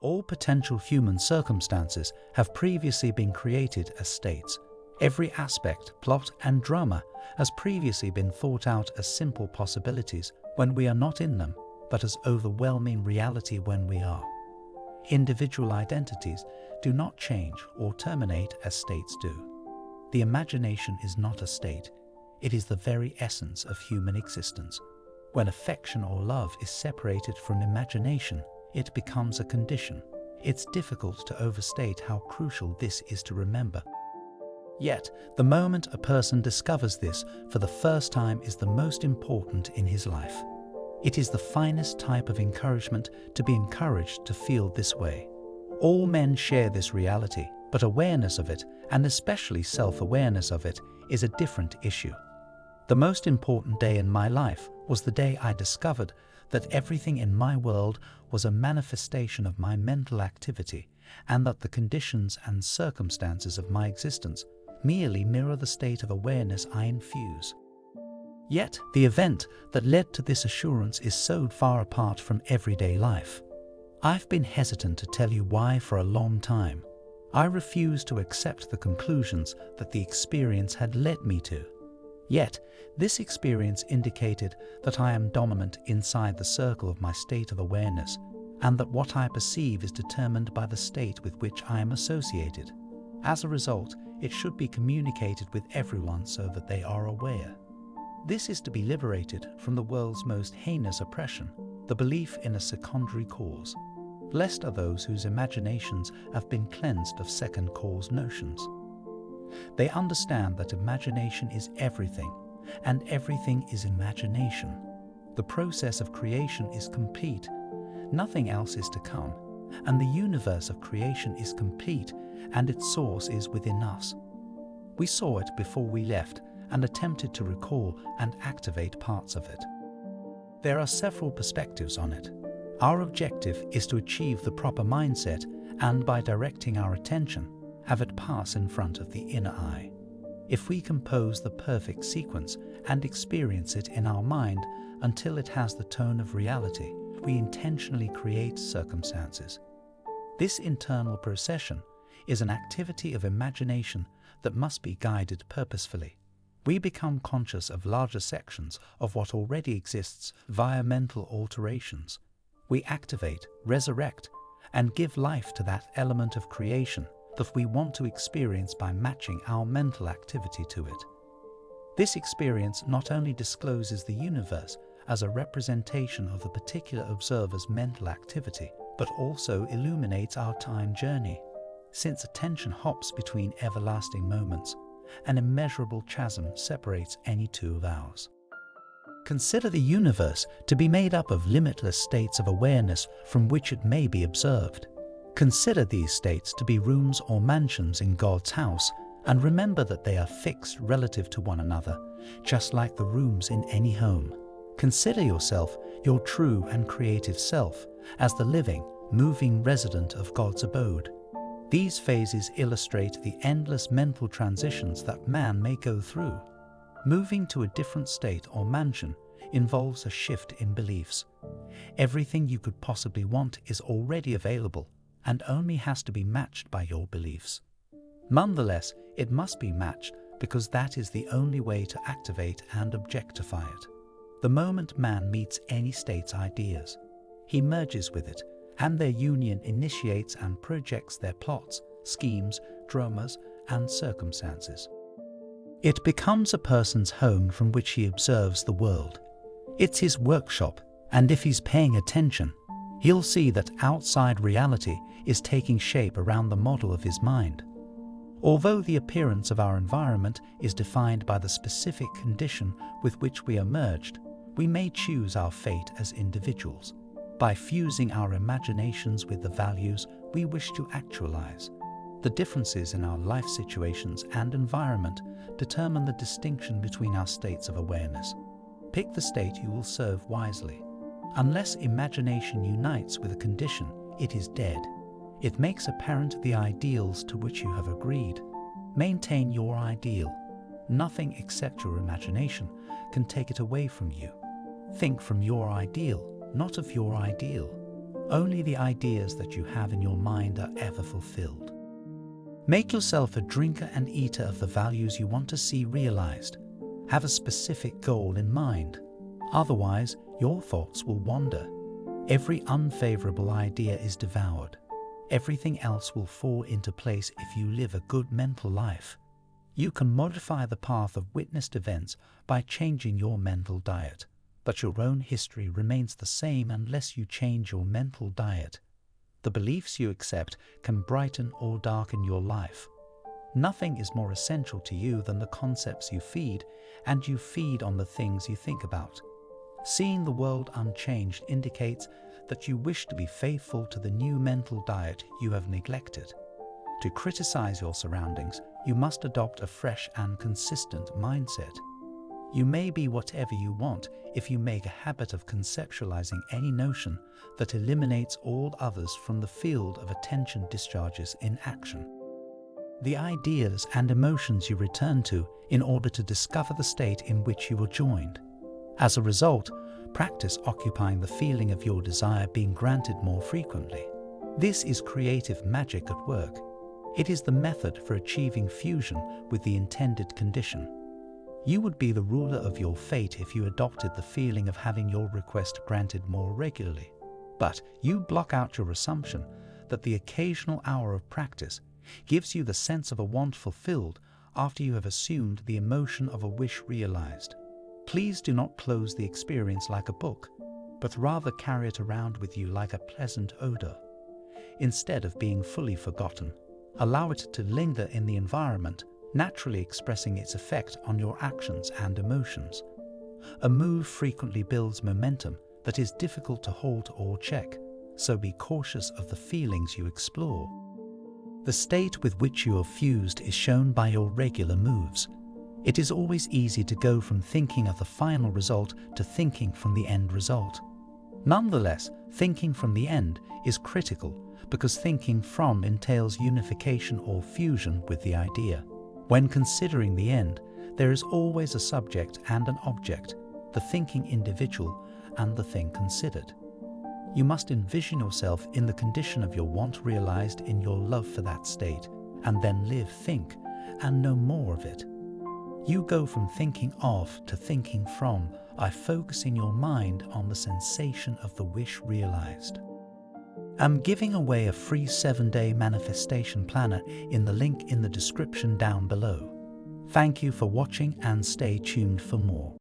All potential human circumstances have previously been created as states. Every aspect, plot, and drama has previously been thought out as simple possibilities when we are not in them, but as overwhelming reality when we are. Individual identities do not change or terminate as states do. The imagination is not a state. It is the very essence of human existence. When affection or love is separated from imagination, it becomes a condition. It's difficult to overstate how crucial this is to remember. Yet, the moment a person discovers this for the first time is the most important in his life. It is the finest type of encouragement to be encouraged to feel this way. All men share this reality, but awareness of it, and especially self-awareness of it, is a different issue. The most important day in my life was the day I discovered that everything in my world was a manifestation of my mental activity, and that the conditions and circumstances of my existence merely mirror the state of awareness I infuse. Yet, the event that led to this assurance is so far apart from everyday life. I've been hesitant to tell you why for a long time. I refused to accept the conclusions that the experience had led me to. Yet, this experience indicated that I am dominant inside the circle of my state of awareness, and that what I perceive is determined by the state with which I am associated. As a result, it should be communicated with everyone so that they are aware. This is to be liberated from the world's most heinous oppression, the belief in a secondary cause. Blessed are those whose imaginations have been cleansed of second cause notions. They understand that imagination is everything, and everything is imagination. The process of creation is complete, nothing else is to come, and the universe of creation is complete, and its source is within us. We saw it before we left and attempted to recall and activate parts of it. There are several perspectives on it. Our objective is to achieve the proper mindset and, by directing our attention, have it pass in front of the inner eye. If we compose the perfect sequence and experience it in our mind until it has the tone of reality, we intentionally create circumstances. This internal procession is an activity of imagination that must be guided purposefully. We become conscious of larger sections of what already exists via mental alterations. We activate, resurrect, and give life to that element of creation that we want to experience by matching our mental activity to it. This experience not only discloses the universe as a representation of the particular observer's mental activity, but also illuminates our time journey. Since attention hops between everlasting moments, an immeasurable chasm separates any two of ours. Consider the universe to be made up of limitless states of awareness from which it may be observed. Consider these states to be rooms or mansions in God's house, and remember that they are fixed relative to one another, just like the rooms in any home. Consider yourself, your true and creative self, as the living, moving resident of God's abode. These phases illustrate the endless mental transitions that man may go through. Moving to a different state or mansion involves a shift in beliefs. Everything you could possibly want is already available and only has to be matched by your beliefs. Nonetheless, it must be matched because that is the only way to activate and objectify it. The moment man meets any state's ideas, he merges with it, and their union initiates and projects their plots, schemes, dramas, and circumstances. It becomes a person's home from which he observes the world. It's his workshop, and if he's paying attention, he'll see that outside reality is taking shape around the model of his mind. Although the appearance of our environment is defined by the specific condition with which we are merged, we may choose our fate as individuals by fusing our imaginations with the values we wish to actualize. The differences in our life situations and environment determine the distinction between our states of awareness. Pick the state you will serve wisely. Unless imagination unites with a condition, it is dead. It makes apparent the ideals to which you have agreed. Maintain your ideal. Nothing except your imagination can take it away from you. Think from your ideal, not of your ideal. Only the ideas that you have in your mind are ever fulfilled. Make yourself a drinker and eater of the values you want to see realized. Have a specific goal in mind. Otherwise, your thoughts will wander. Every unfavorable idea is devoured. Everything else will fall into place if you live a good mental life. You can modify the path of witnessed events by changing your mental diet, but your own history remains the same unless you change your mental diet. The beliefs you accept can brighten or darken your life. Nothing is more essential to you than the concepts you feed, and you feed on the things you think about. Seeing the world unchanged indicates that you wish to be faithful to the new mental diet you have neglected. To criticize your surroundings, you must adopt a fresh and consistent mindset. You may be whatever you want if you make a habit of conceptualizing any notion that eliminates all others from the field of attention discharges in action. The ideas and emotions you return to in order to discover the state in which you were joined. As a result, practice occupying the feeling of your desire being granted more frequently. This is creative magic at work. It is the method for achieving fusion with the intended condition. You would be the ruler of your fate if you adopted the feeling of having your request granted more regularly. But you block out your assumption that the occasional hour of practice gives you the sense of a want fulfilled after you have assumed the emotion of a wish realized. Please do not close the experience like a book, but rather carry it around with you like a pleasant odor. Instead of being fully forgotten, allow it to linger in the environment, naturally expressing its effect on your actions and emotions. A move frequently builds momentum that is difficult to hold or check, so be cautious of the feelings you explore. The state with which you are fused is shown by your regular moves. It is always easy to go from thinking of the final result to thinking from the end result. Nonetheless, thinking from the end is critical because thinking from entails unification or fusion with the idea. When considering the end, there is always a subject and an object, the thinking individual and the thing considered. You must envision yourself in the condition of your want realized in your love for that state, and then live, think, and know more of it. You go from thinking of to thinking from by focusing your mind on the sensation of the wish realized. I'm giving away a free 7-day manifestation planner in the link in the description down below. Thank you for watching and stay tuned for more.